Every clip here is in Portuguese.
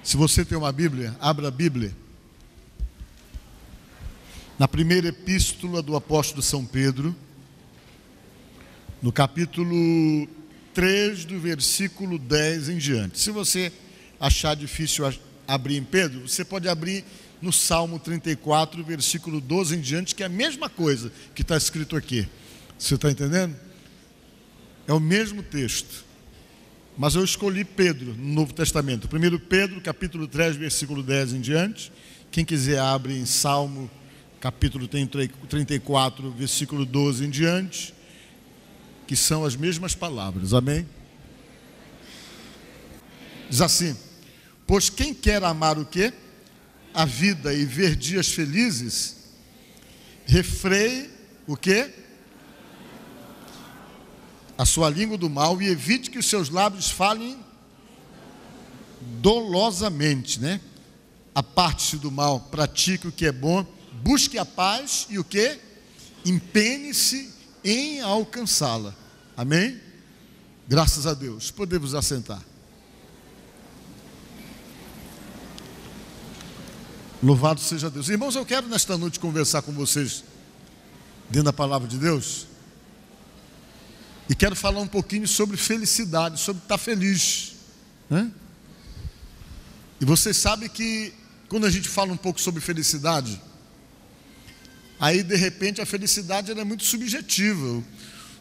Se você tem uma Bíblia, abra a Bíblia. Na primeira epístola do apóstolo São Pedro, no capítulo 3, do versículo 10 em diante. Se você achar difícil abrir em Pedro, você pode abrir no Salmo 34, versículo 12 em diante, que é a mesma coisa que está escrito aqui. Você está entendendo? É o mesmo texto. Mas eu escolhi Pedro no Novo Testamento. 1 Pedro, capítulo 3, versículo 10 em diante. Quem quiser abre em Salmo, capítulo 34, versículo 12 em diante, que são as mesmas palavras. Amém? Diz assim: pois quem quer amar o quê? A vida e ver dias felizes, refreie o quê? A sua língua do mal e evite que os seus lábios falem dolosamente, né? Aparte-se do mal, pratique o que é bom, busque a paz e o quê? Empenhe-se em alcançá-la. Amém? Graças a Deus. Podemos assentar. Louvado seja Deus. Irmãos, eu quero nesta noite conversar com vocês dentro da palavra de Deus. E quero falar um pouquinho sobre felicidade, sobre estar feliz, né? E vocês sabem que quando a gente fala um pouco sobre felicidade, aí de repente a felicidade ela é muito subjetiva.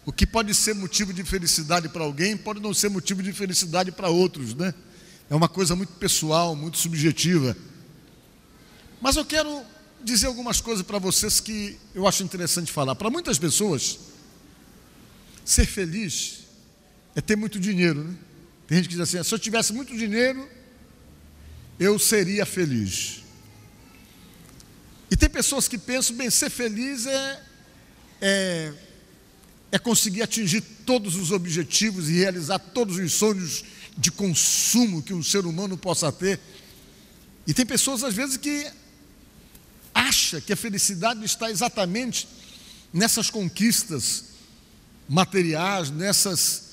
O que pode ser motivo de felicidade para alguém pode não ser motivo de felicidade para outros, né? É uma coisa muito pessoal, muito subjetiva. Mas eu quero dizer algumas coisas para vocês que eu acho interessante falar. Para muitas pessoas, ser feliz é ter muito dinheiro, né? Tem gente que diz assim: se eu tivesse muito dinheiro, eu seria feliz. E tem pessoas que pensam, bem, ser feliz é conseguir atingir todos os objetivos e realizar todos os sonhos de consumo que um ser humano possa ter. E tem pessoas, às vezes, que acham que a felicidade está exatamente nessas conquistas materiais, nessas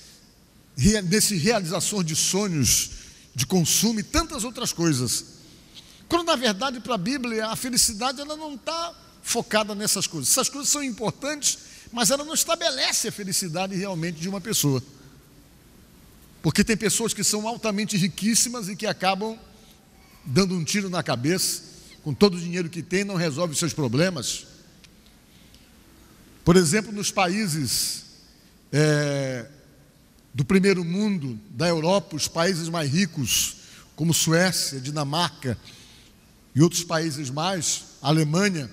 realizações de sonhos de consumo e tantas outras coisas. Quando na verdade para a Bíblia a felicidade ela não está focada nessas coisas. Essas coisas são importantes, mas ela não estabelece a felicidade realmente de uma pessoa. Porque tem pessoas que são altamente riquíssimas e que acabam dando um tiro na cabeça, com todo o dinheiro que tem, não resolve os seus problemas. Por exemplo, nos países do primeiro mundo, da Europa, os países mais ricos, como Suécia, Dinamarca e outros países mais, a Alemanha,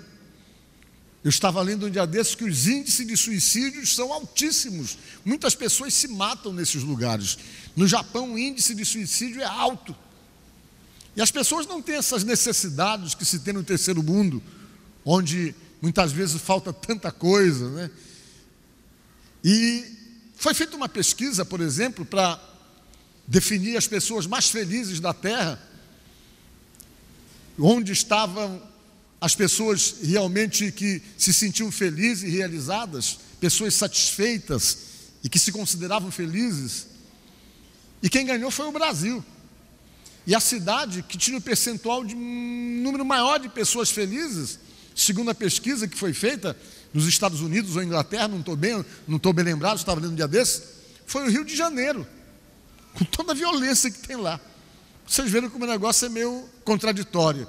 eu estava lendo um dia desses que os índices de suicídios são altíssimos. Muitas pessoas se matam nesses lugares. No Japão, o índice de suicídio é alto. E as pessoas não têm essas necessidades que se tem no terceiro mundo, onde muitas vezes falta tanta coisa, né? E foi feita uma pesquisa, por exemplo, para definir as pessoas mais felizes da Terra, onde estavam as pessoas realmente que se sentiam felizes e realizadas, pessoas satisfeitas e que se consideravam felizes. E quem ganhou foi o Brasil. E a cidade que tinha um percentual de um número maior de pessoas felizes, segundo a pesquisa que foi feita nos Estados Unidos ou Inglaterra, não estou bem lembrado, estava lendo um dia desse, foi o Rio de Janeiro, com toda a violência que tem lá. Vocês viram como o negócio é meio contraditório.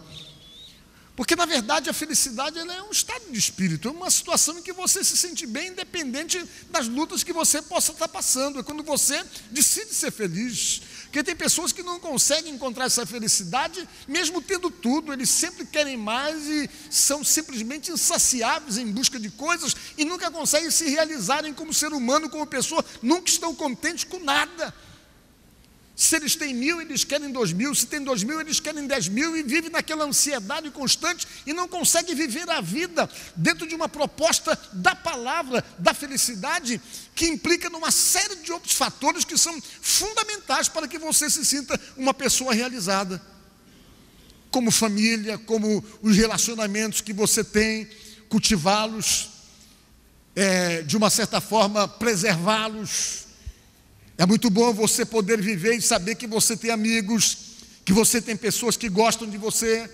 Porque na verdade a felicidade ela é um estado de espírito, é uma situação em que você se sente bem, independente das lutas que você possa estar passando. É quando você decide ser feliz. Porque tem pessoas que não conseguem encontrar essa felicidade, mesmo tendo tudo, eles sempre querem mais e são simplesmente insaciáveis em busca de coisas e nunca conseguem se realizarem como ser humano, como pessoa, nunca estão contentes com nada. Se eles têm 1.000, eles querem 2.000, se tem 2.000, eles querem 10.000 e vivem naquela ansiedade constante e não conseguem viver a vida dentro de uma proposta da palavra, da felicidade, que implica numa série de outros fatores que são fundamentais para que você se sinta uma pessoa realizada. Como família, como os relacionamentos que você tem, cultivá-los, de uma certa forma preservá-los. É muito bom você poder viver e saber que você tem amigos, que você tem pessoas que gostam de você,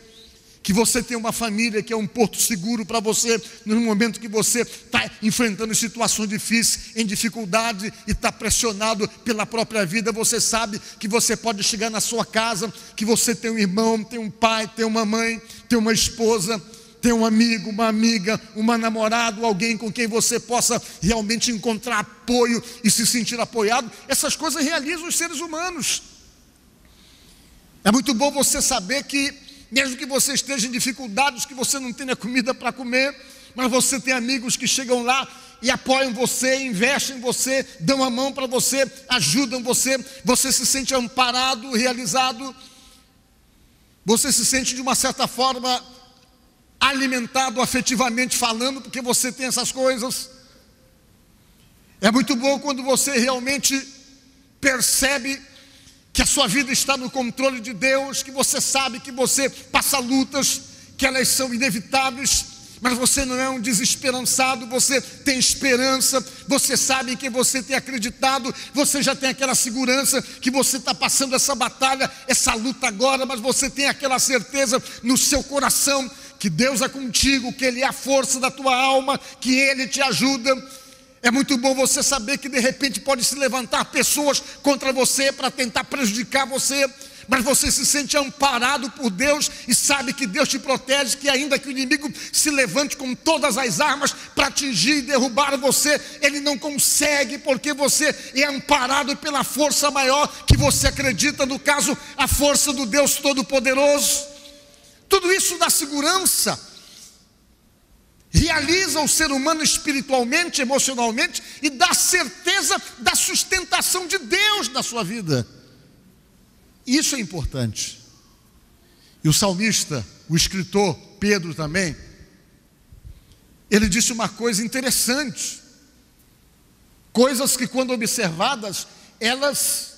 que você tem uma família que é um porto seguro para você, no momento que você está enfrentando situações difíceis, em dificuldade, e está pressionado pela própria vida. Você sabe que você pode chegar na sua casa, que você tem um irmão, tem um pai, tem uma mãe, tem uma esposa, tem um amigo, uma amiga, uma namorada, alguém com quem você possa realmente encontrar apoio e se sentir apoiado. Essas coisas realizam os seres humanos. É muito bom você saber que mesmo que você esteja em dificuldades, que você não tenha comida para comer, mas você tem amigos que chegam lá e apoiam você, investem em você, dão a mão para você, ajudam você, você se sente amparado, realizado, você se sente de uma certa forma alimentado afetivamente falando, porque você tem essas coisas. É muito bom quando você realmente percebe que a sua vida está no controle de Deus, que você sabe que você passa lutas, que elas são inevitáveis, mas você não é um desesperançado, você tem esperança, você sabe em que você tem acreditado, você já tem aquela segurança que você está passando essa batalha, essa luta agora, mas você tem aquela certeza no seu coração que Deus é contigo, que Ele é a força da tua alma, que Ele te ajuda. É muito bom você saber que de repente pode se levantar pessoas contra você para tentar prejudicar você, mas você se sente amparado por Deus e sabe que Deus te protege, que ainda que o inimigo se levante com todas as armas para atingir e derrubar você, ele não consegue, porque você é amparado pela força maior que você acredita, no caso, a força do Deus Todo-Poderoso. Tudo isso dá segurança, realiza o ser humano espiritualmente, emocionalmente, e dá certeza da sustentação de Deus na sua vida. Isso é importante. E o salmista, o escritor Pedro também, ele disse uma coisa interessante, coisas que quando observadas, elas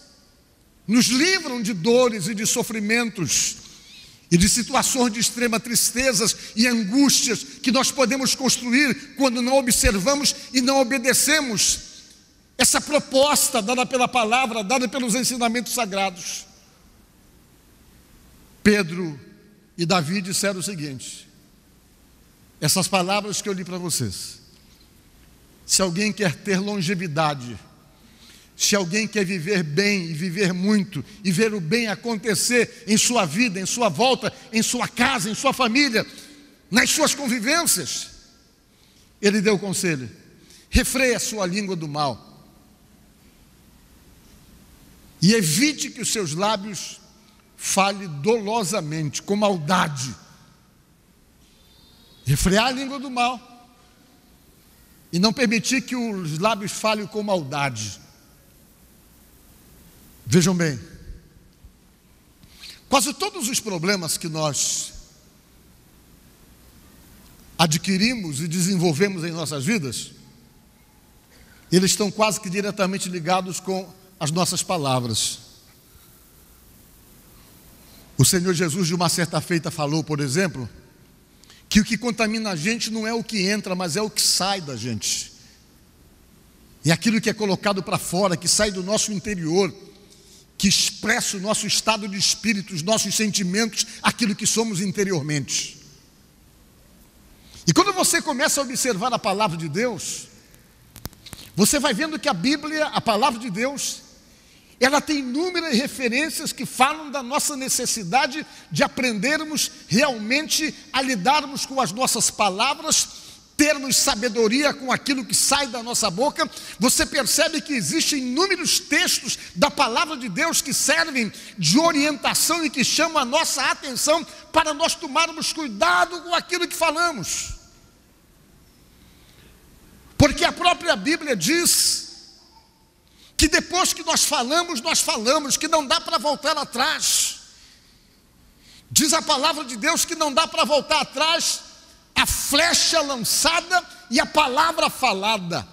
nos livram de dores e de sofrimentos, e de situações de extrema tristezas e angústias que nós podemos construir quando não observamos e não obedecemos essa proposta dada pela palavra, dada pelos ensinamentos sagrados. Pedro e Davi disseram o seguinte, essas palavras que eu li para vocês: se alguém quer ter longevidade, se alguém quer viver bem e viver muito, e ver o bem acontecer em sua vida, em sua volta, em sua casa, em sua família, nas suas convivências, ele deu o conselho: refreie a sua língua do mal, e evite que os seus lábios fale dolosamente, com maldade. Refrear a língua do mal, e não permitir que os lábios falem com maldade. Vejam bem, quase todos os problemas que nós adquirimos e desenvolvemos em nossas vidas, eles estão quase que diretamente ligados com as nossas palavras. O Senhor Jesus, de uma certa feita, falou, por exemplo, que o que contamina a gente não é o que entra, mas é o que sai da gente. E aquilo que é colocado para fora, que sai do nosso interior, que expressa o nosso estado de espírito, os nossos sentimentos, aquilo que somos interiormente. E quando você começa a observar a palavra de Deus, você vai vendo que a Bíblia, a palavra de Deus, ela tem inúmeras referências que falam da nossa necessidade de aprendermos realmente a lidarmos com as nossas palavras, termos sabedoria com aquilo que sai da nossa boca. Você percebe que existem inúmeros textos da palavra de Deus que servem de orientação e que chamam a nossa atenção para nós tomarmos cuidado com aquilo que falamos. Porque a própria Bíblia diz que depois que nós falamos, que não dá para voltar atrás. Diz a palavra de Deus que não dá para voltar atrás a flecha lançada e a palavra falada.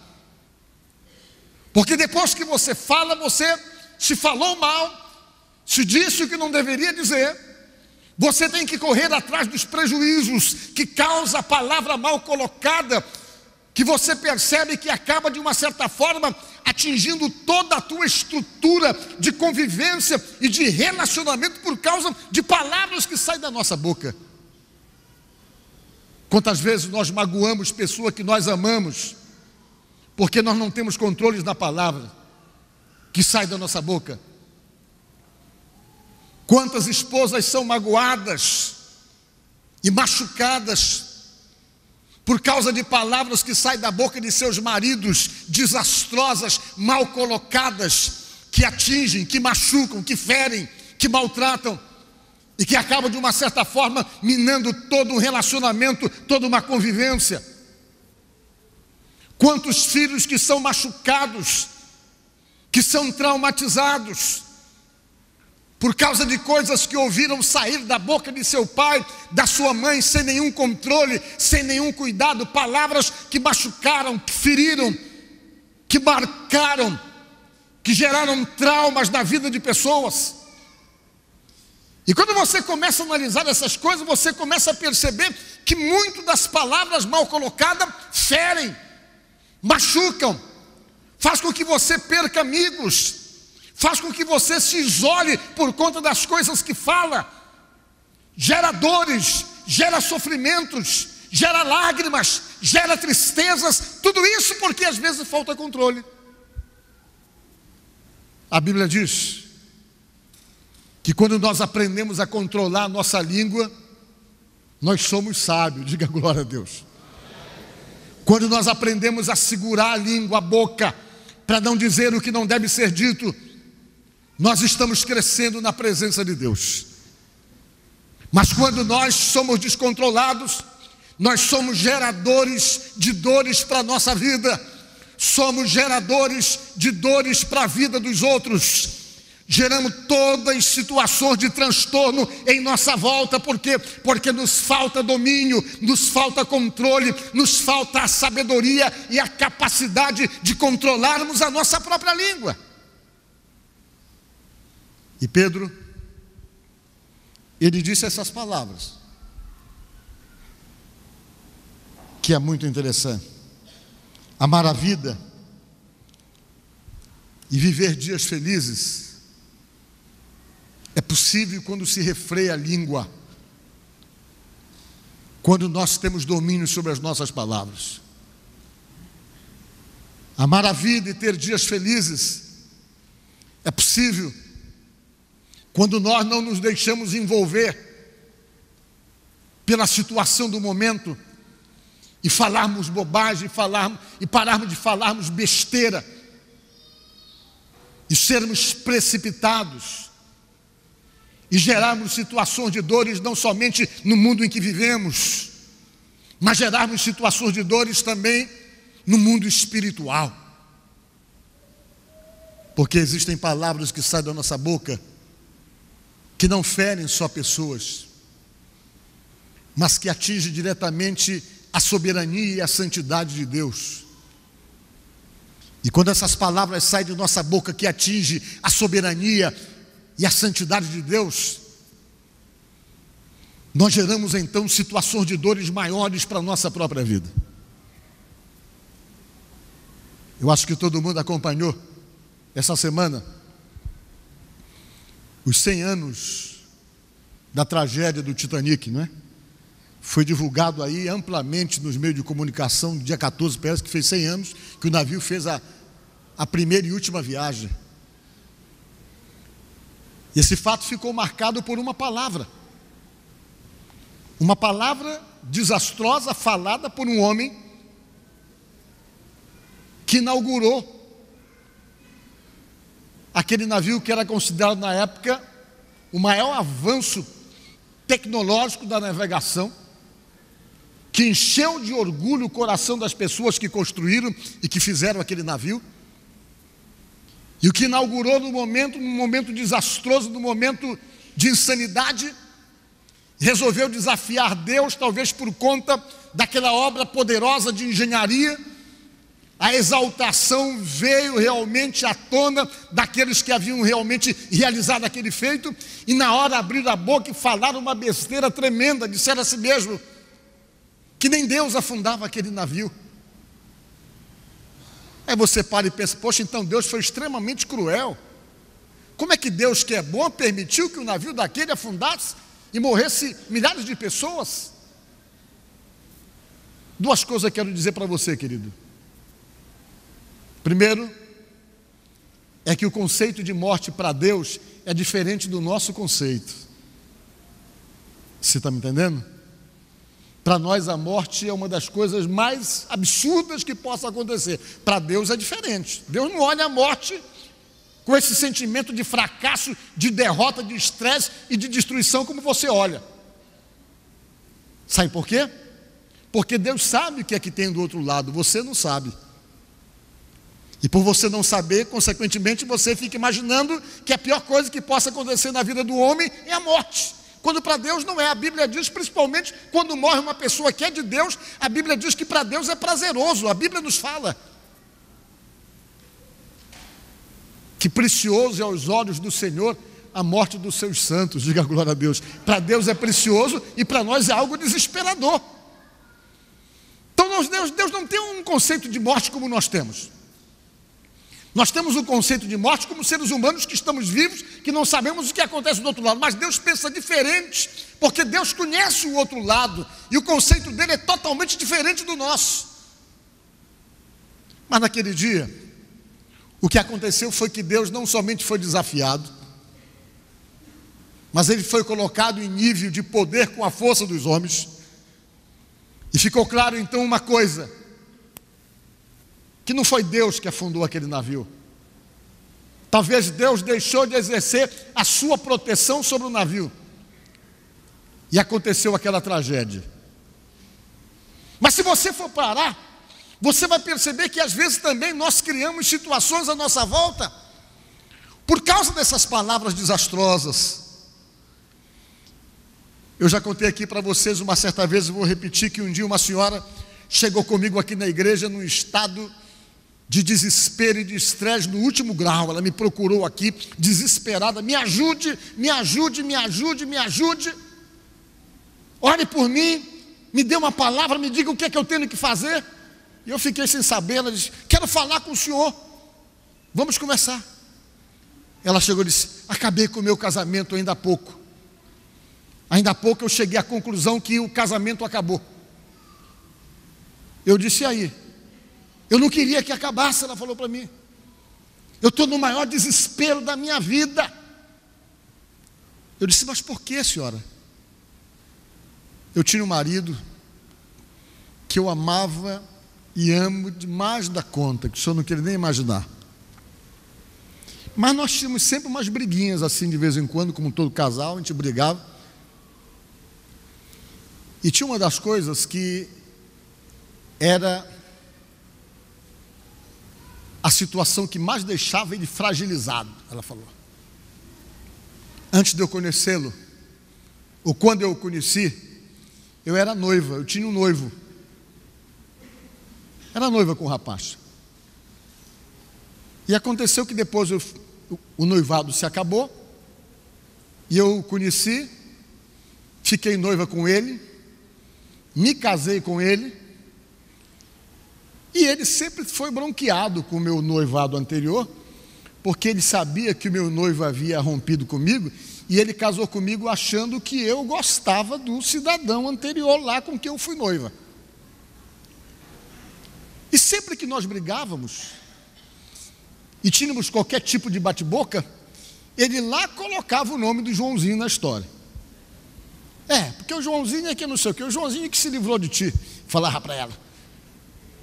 Porque depois que você fala, você se falou mal, se disse o que não deveria dizer, você tem que correr atrás dos prejuízos que causa a palavra mal colocada que você percebe que acaba, de uma certa forma, atingindo toda a tua estrutura de convivência e de relacionamento por causa de palavras que saem da nossa boca. Quantas vezes nós magoamos pessoas que nós amamos, porque nós não temos controle da palavra que sai da nossa boca? Quantas esposas são magoadas e machucadas por causa de palavras que saem da boca de seus maridos, desastrosas, mal colocadas, que atingem, que machucam, que ferem, que maltratam, e que acabam, de uma certa forma, minando todo um relacionamento, toda uma convivência. Quantos filhos que são machucados, que são traumatizados, por causa de coisas que ouviram sair da boca de seu pai, da sua mãe, sem nenhum controle, sem nenhum cuidado, palavras que machucaram, que feriram, que marcaram, que geraram traumas na vida de pessoas. E quando você começa a analisar essas coisas, você começa a perceber que muito das palavras mal colocadas ferem, machucam, faz com que você perca amigos, faz com que você se isole por conta das coisas que fala, gera dores, gera sofrimentos, gera lágrimas, gera tristezas, tudo isso porque às vezes falta controle. A Bíblia diz que quando nós aprendemos a controlar a nossa língua, nós somos sábios, diga glória a Deus. Quando nós aprendemos a segurar a língua, a boca, para não dizer o que não deve ser dito, nós estamos crescendo na presença de Deus. Mas quando nós somos descontrolados, nós somos geradores de dores para a nossa vida, somos geradores de dores para a vida dos outros, geramos todas as situações de transtorno em nossa volta. Por quê? Porque nos falta domínio, nos falta controle, nos falta a sabedoria e a capacidade de controlarmos a nossa própria língua. E Pedro, ele disse essas palavras, que é muito interessante: amar a vida e viver dias felizes é possível quando se refreia a língua, quando nós temos domínio sobre as nossas palavras. Amar a vida e ter dias felizes é possível quando nós não nos deixamos envolver pela situação do momento e falarmos bobagem, e pararmos de falarmos besteira e sermos precipitados e gerarmos situações de dores não somente no mundo em que vivemos, mas gerarmos situações de dores também no mundo espiritual. Porque existem palavras que saem da nossa boca que não ferem só pessoas, mas que atingem diretamente a soberania e a santidade de Deus. E quando essas palavras saem de nossa boca que atingem a soberania e a santidade de Deus, nós geramos então situações de dores maiores para a nossa própria vida. Eu acho que todo mundo acompanhou essa semana os 100 anos da tragédia do Titanic, não é? Foi divulgado aí amplamente nos meios de comunicação, no dia 14, parece que fez 100 anos que o navio fez a primeira e última viagem. E esse fato ficou marcado por uma palavra desastrosa falada por um homem que inaugurou aquele navio que era considerado na época o maior avanço tecnológico da navegação, que encheu de orgulho o coração das pessoas que construíram e que fizeram aquele navio, e o que inaugurou num momento desastroso, num momento de insanidade, resolveu desafiar Deus, talvez por conta daquela obra poderosa de engenharia. A exaltação veio realmente à tona daqueles que haviam realmente realizado aquele feito, e na hora abriram a boca e falaram uma besteira tremenda, disseram a si mesmo que nem Deus afundava aquele navio. Aí você para e pensa, poxa, então Deus foi extremamente cruel. Como é que Deus, que é bom, permitiu que o navio daquele afundasse e morresse milhares de pessoas? Duas coisas eu quero dizer para você, querido. Primeiro, é que o conceito de morte para Deus é diferente do nosso conceito. Você está me entendendo? Para nós a morte é uma das coisas mais absurdas que possa acontecer. Para Deus é diferente. Deus não olha a morte com esse sentimento de fracasso, de derrota, de estresse e de destruição como você olha. Sabe por quê? Porque Deus sabe o que é que tem do outro lado, você não sabe. E por você não saber, consequentemente, você fica imaginando que a pior coisa que possa acontecer na vida do homem é a morte. Quando para Deus não é. A Bíblia diz, principalmente quando morre uma pessoa que é de Deus, a Bíblia diz que para Deus é prazeroso. A Bíblia nos fala que precioso é aos olhos do Senhor a morte dos seus santos. Diga glória a Deus. Para Deus é precioso e para nós é algo desesperador. Então Deus não tem um conceito de morte como nós temos. Nós temos um conceito de morte como seres humanos que estamos vivos, que não sabemos o que acontece do outro lado, mas Deus pensa diferente, porque Deus conhece o outro lado, e o conceito dele é totalmente diferente do nosso. Mas naquele dia, o que aconteceu foi que Deus não somente foi desafiado, mas ele foi colocado em nível de poder com a força dos homens, e ficou claro então uma coisa, que não foi Deus que afundou aquele navio. Talvez Deus deixou de exercer a sua proteção sobre o navio, e aconteceu aquela tragédia. Mas se você for parar, você vai perceber que às vezes também nós criamos situações à nossa volta, por causa dessas palavras desastrosas. Eu já contei aqui para vocês uma certa vez, eu vou repetir, que um dia uma senhora chegou comigo aqui na igreja num estado de desespero e de estresse no último grau. Ela me procurou aqui, desesperada, me ajude, me ajude, me ajude, me ajude, ore por mim, me dê uma palavra, me diga o que é que eu tenho que fazer. E eu fiquei sem saber. Ela disse, quero falar com o senhor, vamos conversar. Ela chegou e disse, acabei com o meu casamento ainda há pouco. Ainda há pouco eu cheguei à conclusão que o casamento acabou. Eu disse, e aí? Eu não queria que acabasse, ela falou para mim. Eu estou no maior desespero da minha vida. Eu disse, mas por que, senhora? Eu tinha um marido que eu amava e amo demais da conta, que o senhor não queria nem imaginar. Mas nós tínhamos sempre umas briguinhas assim de vez em quando, como todo casal, a gente brigava. E tinha uma das coisas que era a situação que mais deixava ele fragilizado, ela falou. Antes de eu conhecê-lo, ou quando eu o conheci, eu era noiva, eu tinha um noivo. Era noiva com o rapaz. E aconteceu que depois o noivado se acabou, e eu o conheci, fiquei noiva com ele, me casei com ele, e ele sempre foi bronqueado com o meu noivado anterior, porque ele sabia que o meu noivo havia rompido comigo, e ele casou comigo achando que eu gostava do cidadão anterior lá com quem eu fui noiva. E sempre que nós brigávamos, e tínhamos qualquer tipo de bate-boca, ele lá colocava o nome do Joãozinho na história. Porque o Joãozinho é que não sei o que, o Joãozinho que se livrou de ti, falava para ela.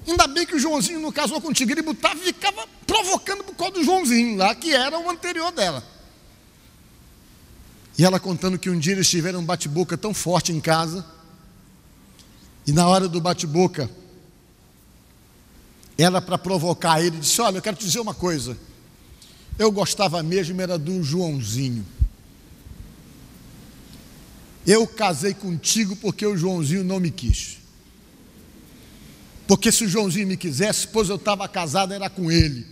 Ainda bem que o Joãozinho não casou contigo, ele botava e ficava provocando por causa do Joãozinho lá, que era o anterior dela. E ela contando que um dia eles tiveram um bate-boca tão forte em casa, e na hora do bate-boca, ela, para provocar ele, disse, olha, eu quero te dizer uma coisa, eu gostava mesmo era do Joãozinho. Eu casei contigo porque o Joãozinho não me quis. Porque se o Joãozinho me quisesse, pois eu estava casada, era com ele.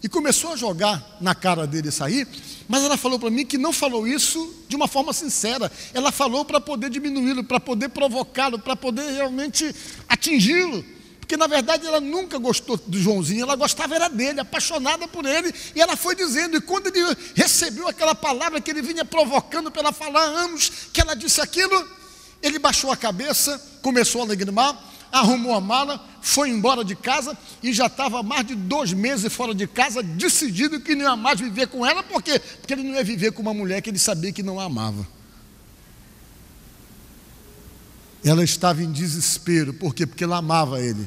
E começou a jogar na cara dele sair, mas ela falou para mim que não falou isso de uma forma sincera. Ela falou para poder diminuí-lo, para poder provocá-lo, para poder realmente atingi-lo. Porque na verdade ela nunca gostou do Joãozinho, ela gostava era dele, apaixonada por ele, e ela foi dizendo, e quando ele recebeu aquela palavra que ele vinha provocando para ela falar há anos, que ela disse aquilo, ele baixou a cabeça, começou a lagrimar, arrumou a mala, foi embora de casa e já estava mais de 2 meses fora de casa, decidido que não ia mais viver com ela. Por quê? Porque ele não ia viver com uma mulher que ele sabia que não a amava. Ela estava em desespero. Por quê? Porque ela amava ele.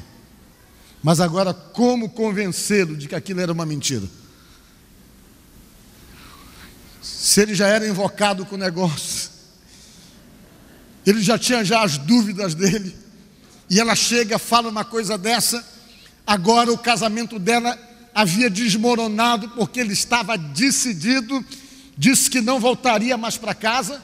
Mas agora, como convencê-lo de que aquilo era uma mentira? Se ele já era invocado com o negócio, ele já tinha as dúvidas dele, e ela chega, fala uma coisa dessa. Agora o casamento dela havia desmoronado, porque ele estava decidido, disse que não voltaria mais para casa,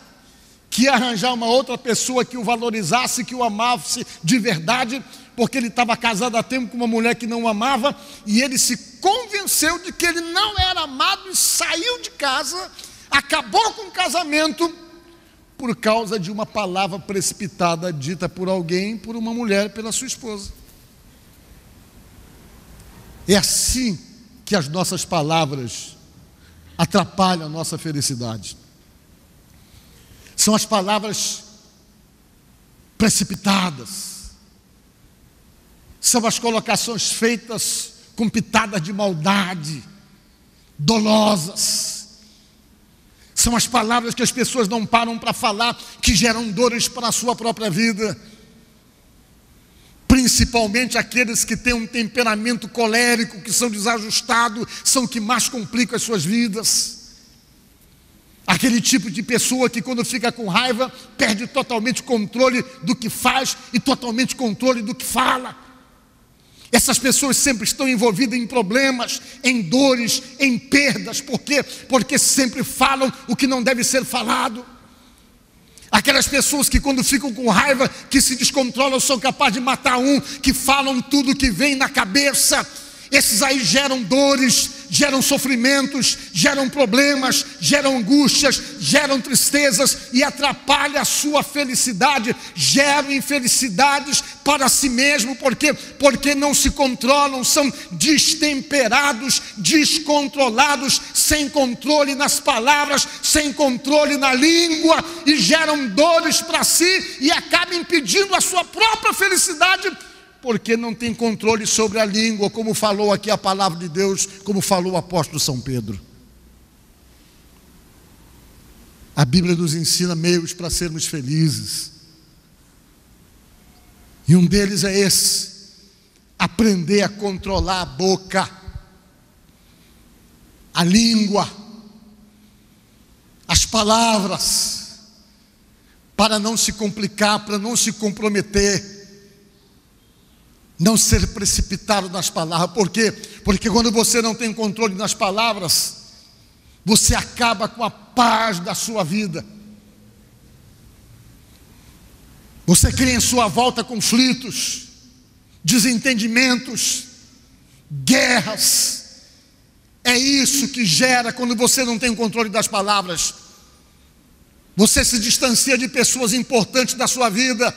que ia arranjar uma outra pessoa que o valorizasse, que o amasse de verdade, porque ele estava casado há tempo com uma mulher que não o amava, e ele se convenceu de que ele não era amado e saiu de casa, acabou com o casamento, por causa de uma palavra precipitada dita por alguém, por uma mulher, pela sua esposa. É assim que as nossas palavras atrapalham a nossa felicidade. São as palavras precipitadas, são as colocações feitas com pitadas de maldade, dolosas. São as palavras que as pessoas não param para falar, que geram dores para a sua própria vida. Principalmente aqueles que têm um temperamento colérico, que são desajustados, são que mais complicam as suas vidas. Aquele tipo de pessoa que quando fica com raiva, perde totalmente o controle do que faz e totalmente o controle do que fala. Essas pessoas sempre estão envolvidas em problemas, em dores, em perdas. Por quê? Porque sempre falam o que não deve ser falado. Aquelas pessoas que quando ficam com raiva, que se descontrolam, são capazes de matar um, que falam tudo que vem na cabeça. Esses aí geram dores, geram sofrimentos, geram problemas, geram angústias, geram tristezas e atrapalham a sua felicidade, geram infelicidades para si mesmo. Por quê? Porque não se controlam, são destemperados, descontrolados, sem controle nas palavras, sem controle na língua, e geram dores para si e acabam impedindo a sua própria felicidade, porque não tem controle sobre a língua, como falou aqui a palavra de Deus, como falou o apóstolo São Pedro. A Bíblia nos ensina meios para sermos felizes, e um deles é esse: aprender a controlar a boca, a língua, as palavras, para não se complicar, para não se comprometer. Não ser precipitado nas palavras. Por quê? Porque quando você não tem controle nas palavras, você acaba com a paz da sua vida. Você cria em sua volta conflitos, desentendimentos, guerras. É isso que gera quando você não tem o controle das palavras. Você se distancia de pessoas importantes da sua vida,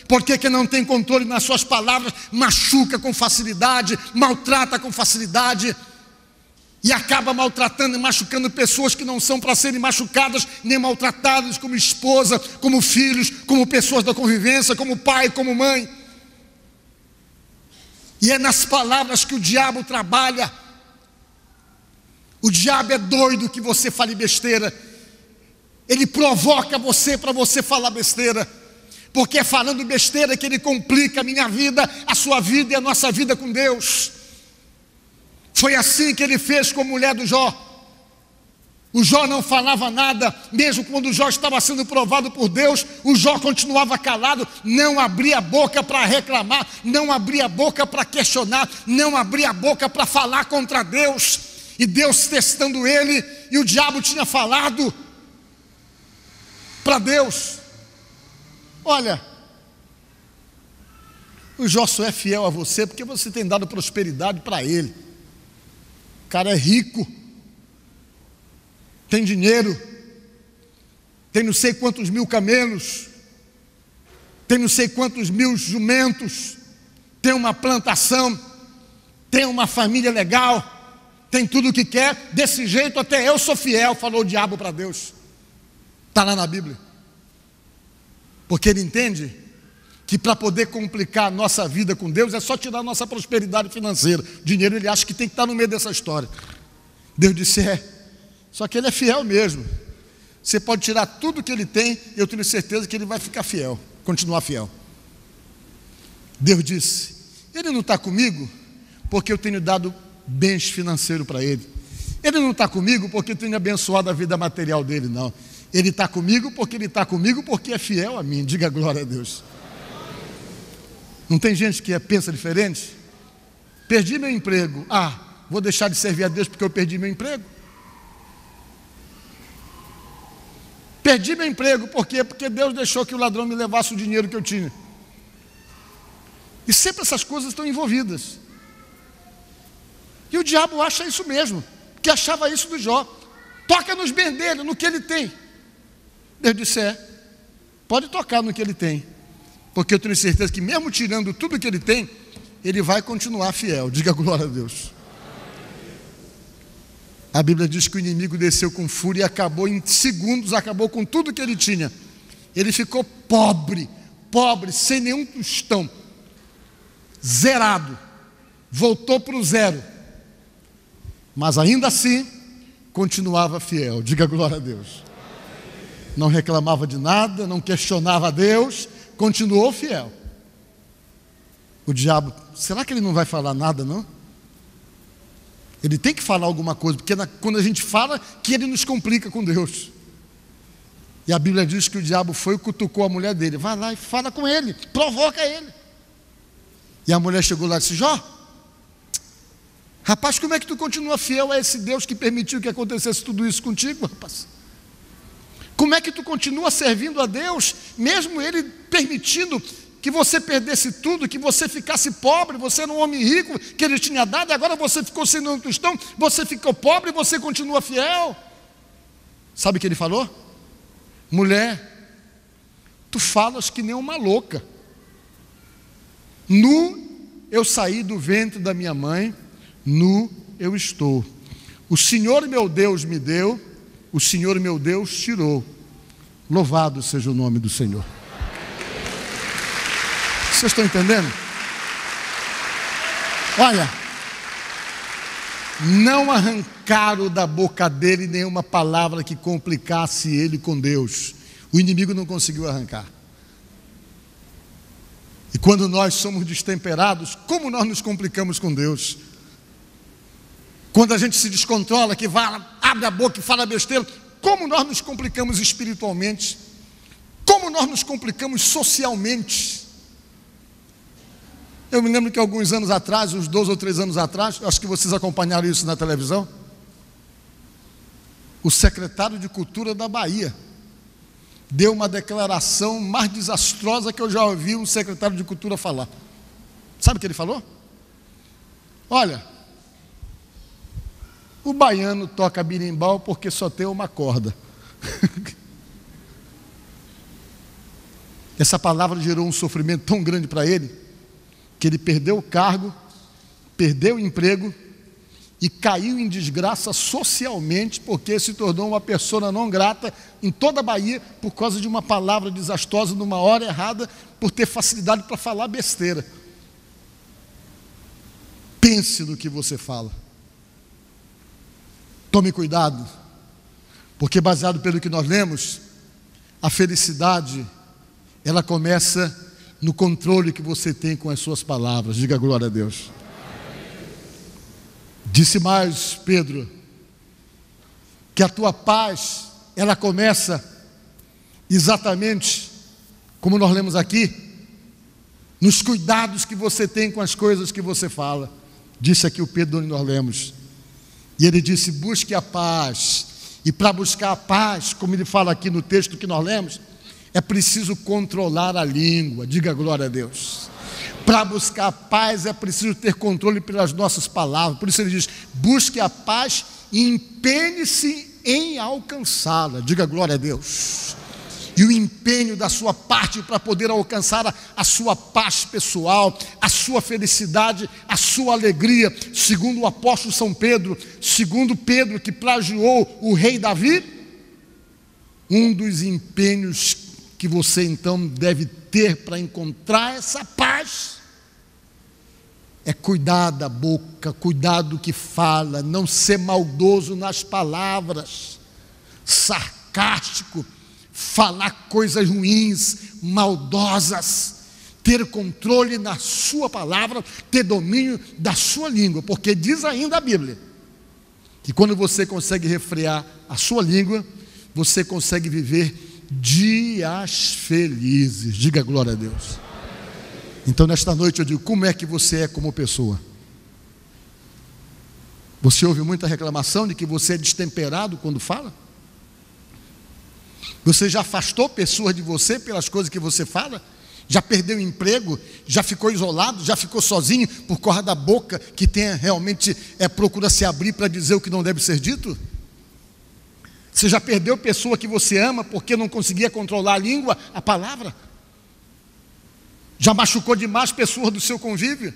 porque quem não tem controle nas suas palavras machuca com facilidade, maltrata com facilidade, e acaba maltratando e machucando pessoas que não são para serem machucadas nem maltratadas, como esposa, como filhos, como pessoas da convivência, como pai, como mãe. E é nas palavras que o diabo trabalha. O diabo é doido que você fale besteira. Ele provoca você para você falar besteira, porque é falando besteira que ele complica a minha vida, a sua vida e a nossa vida com Deus. Foi assim que ele fez com a mulher do Jó. O Jó não falava nada, mesmo quando o Jó estava sendo provado por Deus, o Jó continuava calado, não abria a boca para reclamar, não abria a boca para questionar, não abria a boca para falar contra Deus. E Deus testando ele, e o diabo tinha falado para Deus: olha, o Jó só é fiel a você porque você tem dado prosperidade para ele. O cara é rico, tem dinheiro, tem não sei quantos mil camelos, tem não sei quantos mil jumentos, tem uma plantação, tem uma família legal, tem tudo o que quer, desse jeito até eu sou fiel, falou o diabo para Deus. Está lá na Bíblia. Porque ele entende que para poder complicar a nossa vida com Deus é só tirar a nossa prosperidade financeira. Dinheiro ele acha que tem que estar no meio dessa história. Deus disse, só que ele é fiel mesmo. Você pode tirar tudo que ele tem, eu tenho certeza que ele vai ficar fiel, continuar fiel. Deus disse, ele não está comigo porque eu tenho dado bens financeiros para ele. Ele não está comigo porque eu tenho abençoado a vida material dele, não. Ele está comigo porque é fiel a mim. Diga glória a Deus. Não tem gente que pensa diferente? Perdi meu emprego. Vou deixar de servir a Deus porque eu perdi meu emprego. Perdi meu emprego, por quê? Porque Deus deixou que o ladrão me levasse o dinheiro que eu tinha. E sempre essas coisas estão envolvidas. E o diabo acha isso mesmo, que achava isso do Jó. Toca nos bens dele, no que ele tem. Deus disse, pode tocar no que ele tem, porque eu tenho certeza que mesmo tirando tudo que ele tem, ele vai continuar fiel. Diga glória a Deus. A Bíblia diz que o inimigo desceu com fúria e acabou em segundos, acabou com tudo que ele tinha. Ele ficou pobre, sem nenhum tostão, zerado, voltou para o zero, mas ainda assim continuava fiel. Diga glória a Deus. Não reclamava de nada, não questionava a Deus, continuou fiel. O diabo, será que ele não vai falar nada, não? Ele tem que falar alguma coisa, porque quando a gente fala, que ele nos complica com Deus. E a Bíblia diz que o diabo foi e cutucou a mulher dele. Vai lá e fala com ele, provoca ele. E a mulher chegou lá e disse, Jó, rapaz, como é que tu continua fiel a esse Deus que permitiu que acontecesse tudo isso contigo, rapaz? Como é que tu continua servindo a Deus, mesmo Ele permitindo que você perdesse tudo, que você ficasse pobre? Você era um homem rico que Ele tinha dado, e agora você ficou sem nenhum tostão, você ficou pobre e você continua fiel. Sabe o que ele falou? Mulher, tu falas que nem uma louca. Nu eu saí do ventre da minha mãe, nu eu estou. O Senhor meu Deus me deu, o Senhor meu Deus tirou. Louvado seja o nome do Senhor. Vocês estão entendendo? Olha, não arrancaram da boca dele nenhuma palavra que complicasse ele com Deus. O inimigo não conseguiu arrancar. E quando nós somos destemperados, como nós nos complicamos com Deus? Quando a gente se descontrola, que vai, abre a boca e fala besteira, como nós nos complicamos espiritualmente, como nós nos complicamos socialmente. Eu me lembro que alguns anos atrás, uns 2 ou 3 anos atrás, acho que vocês acompanharam isso na televisão, o secretário de Cultura da Bahia deu uma declaração mais desastrosa que eu já ouvi um secretário de Cultura falar. Sabe o que ele falou? Olha, o baiano toca berimbau porque só tem uma corda. Essa palavra gerou um sofrimento tão grande para ele, que ele perdeu o cargo, perdeu o emprego e caiu em desgraça socialmente, porque se tornou uma persona não grata em toda a Bahia por causa de uma palavra desastrosa numa hora errada, por ter facilidade para falar besteira. Pense no que você fala. Tome cuidado, porque baseado pelo que nós lemos, a felicidade, ela começa no controle que você tem com as suas palavras. Diga glória a Deus. Disse mais Pedro, que a tua paz, ela começa exatamente como nós lemos aqui, nos cuidados que você tem com as coisas que você fala. Disse aqui o Pedro onde nós lemos. E ele disse, busque a paz. E para buscar a paz, como ele fala aqui no texto que nós lemos, é preciso controlar a língua. Diga glória a Deus. Para buscar a paz é preciso ter controle pelas nossas palavras. Por isso ele diz, busque a paz e empenhe-se em alcançá-la. Diga glória a Deus. E o empenho da sua parte para poder alcançar a sua paz pessoal, sua felicidade, a sua alegria. Segundo o apóstolo São Pedro, segundo Pedro, que plagiou o rei Davi, um dos empenhos que você então deve ter para encontrar essa paz é cuidar da boca, cuidar do que fala, não ser maldoso nas palavras, sarcástico, falar coisas ruins, maldosas, ter controle na sua palavra, ter domínio da sua língua, porque diz ainda a Bíblia que quando você consegue refrear a sua língua, você consegue viver dias felizes. Diga glória a Deus. Então nesta noite eu digo, como é que você é como pessoa? Você ouve muita reclamação de que você é destemperado quando fala? Você já afastou pessoas de você pelas coisas que você fala? Já perdeu o emprego? Já ficou isolado? Já ficou sozinho por causa da boca que tem realmente procura se abrir para dizer o que não deve ser dito? Você já perdeu pessoa que você ama porque não conseguia controlar a língua, a palavra? Já machucou demais pessoas do seu convívio?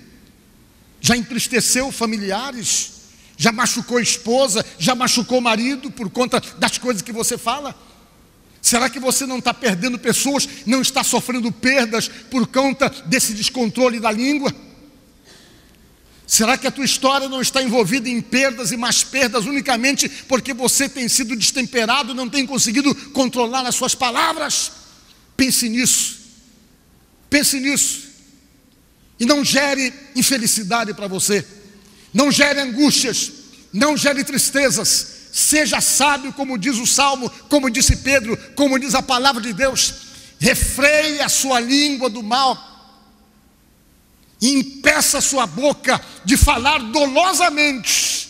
Já entristeceu familiares? Já machucou esposa? Já machucou marido por conta das coisas que você fala? Será que você não está perdendo pessoas, não está sofrendo perdas por conta desse descontrole da língua? Será que a tua história não está envolvida em perdas e mais perdas unicamente porque você tem sido destemperado, não tem conseguido controlar as suas palavras? Pense nisso, e não gere infelicidade para você, não gere angústias, não gere tristezas. Seja sábio, como diz o Salmo, como disse Pedro, como diz a palavra de Deus. Refreie a sua língua do mal e impeça a sua boca de falar dolosamente,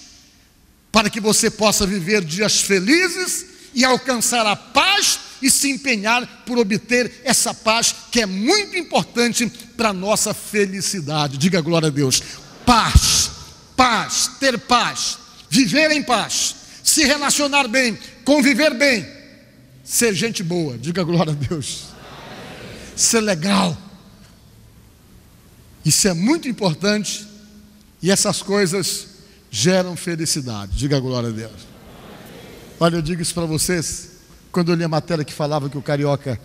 para que você possa viver dias felizes e alcançar a paz e se empenhar por obter essa paz que é muito importante para a nossa felicidade. Diga glória a Deus. Paz, ter paz, viver em paz, se relacionar bem, conviver bem, ser gente boa. Diga glória a Deus. Ser legal. Isso é muito importante e essas coisas geram felicidade. Diga glória a Deus. Olha, eu digo isso para vocês. Quando eu li a matéria que falava que o carioca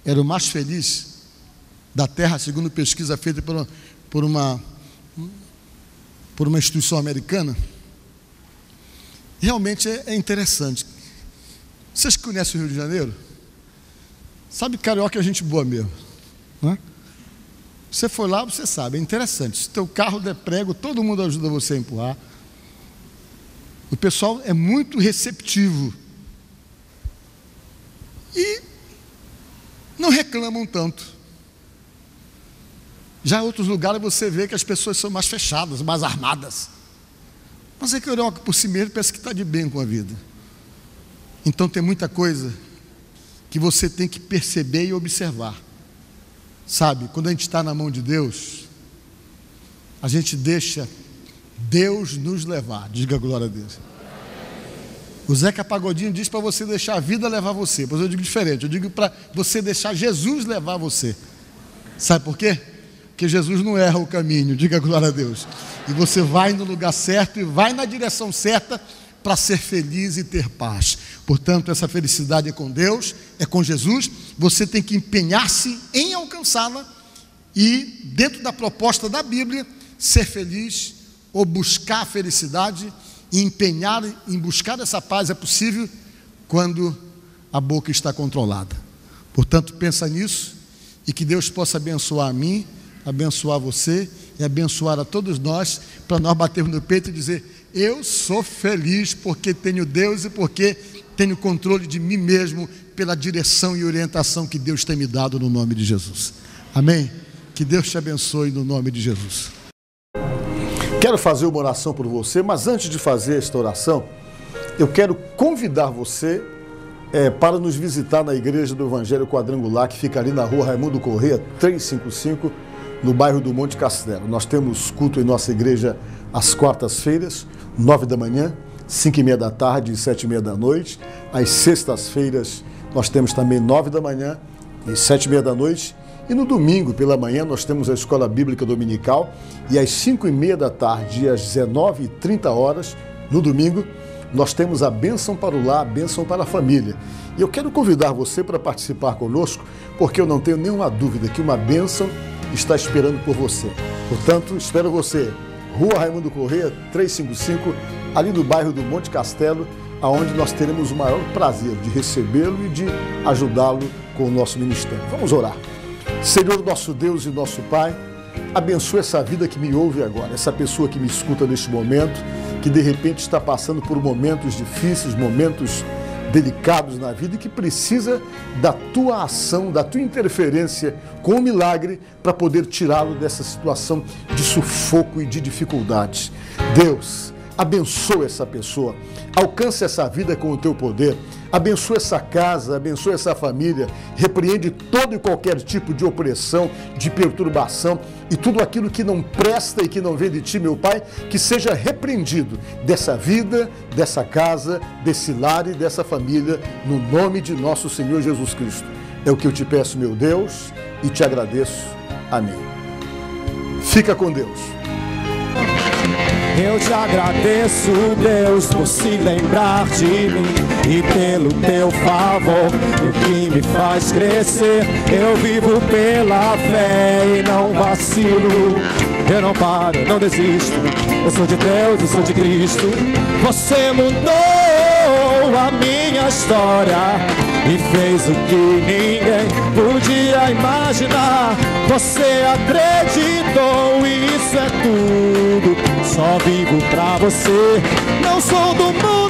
era o mais feliz da terra, segundo pesquisa feita por uma instituição americana, realmente é interessante. Vocês que conhecem o Rio de Janeiro, sabe que carioca é gente boa mesmo, né? Você foi lá, você sabe, é interessante. Se teu carro der prego, todo mundo ajuda você a empurrar. O pessoal é muito receptivo e não reclamam tanto. Já em outros lugares você vê que as pessoas são mais fechadas, mais armadas. Mas é que o carioca por si mesmo parece que está de bem com a vida. Então tem muita coisa que você tem que perceber e observar. Sabe, quando a gente está na mão de Deus, a gente deixa Deus nos levar. Diga glória a Deus. O Zeca Pagodinho diz para você deixar a vida levar você. Mas eu digo diferente, eu digo para você deixar Jesus levar você. Sabe por quê? Porque Jesus não erra o caminho. Diga glória a Deus. E você vai no lugar certo e vai na direção certa para ser feliz e ter paz. Portanto, essa felicidade é com Deus, é com Jesus. Você tem que empenhar-se em alcançá-la e, dentro da proposta da Bíblia, ser feliz ou buscar a felicidade e empenhar em buscar essa paz é possível quando a boca está controlada. Portanto, pensa nisso e que Deus possa abençoar a mim, abençoar você e abençoar a todos nós, para nós batermos no peito e dizer: eu sou feliz porque tenho Deus e porque tenho controle de mim mesmo pela direção e orientação que Deus tem me dado no nome de Jesus. Amém? Que Deus te abençoe no nome de Jesus. Quero fazer uma oração por você, mas antes de fazer esta oração, eu quero convidar você para nos visitar na Igreja do Evangelho Quadrangular, que fica ali na rua Raimundo Corrêa, 355, no bairro do Monte Castelo. Nós temos culto em nossa igreja às quartas-feiras, 9 da manhã, 5h30 da tarde e 7h30 da noite. Às sextas-feiras nós temos também 9 da manhã e 7h30 da noite. E no domingo, pela manhã, nós temos a Escola Bíblica Dominical e às 5h30 da tarde e às 19h30, no domingo, nós temos a bênção para o lar, a bênção para a família. E eu quero convidar você para participar conosco, porque eu não tenho nenhuma dúvida que uma bênção está esperando por você. Portanto, espero você, Rua Raimundo Corrêa, 355, ali no bairro do Monte Castelo, aonde nós teremos o maior prazer de recebê-lo e de ajudá-lo com o nosso ministério. Vamos orar. Senhor, nosso Deus e nosso Pai, abençoa essa vida que me ouve agora, essa pessoa que me escuta neste momento, que de repente está passando por momentos difíceis, momentos delicados na vida e que precisa da tua ação, da tua interferência com o milagre para poder tirá-lo dessa situação de sufoco e de dificuldades. Deus, abençoa essa pessoa, alcança essa vida com o teu poder, abençoa essa casa, abençoa essa família, repreende todo e qualquer tipo de opressão, de perturbação e tudo aquilo que não presta e que não vem de ti, meu Pai, que seja repreendido dessa vida, dessa casa, desse lar e dessa família, no nome de nosso Senhor Jesus Cristo. É o que eu te peço, meu Deus, e te agradeço. Amém. Fica com Deus. Eu te agradeço, Deus, por se lembrar de mim e pelo teu favor, o que me faz crescer. Eu vivo pela fé e não vacilo. Eu não paro, não desisto. Eu sou de Deus, eu sou de Cristo. Você mudou a minha história e fez o que ninguém podia imaginar. Você acreditou e isso é tudo. Só vivo pra você. Não sou do mundo.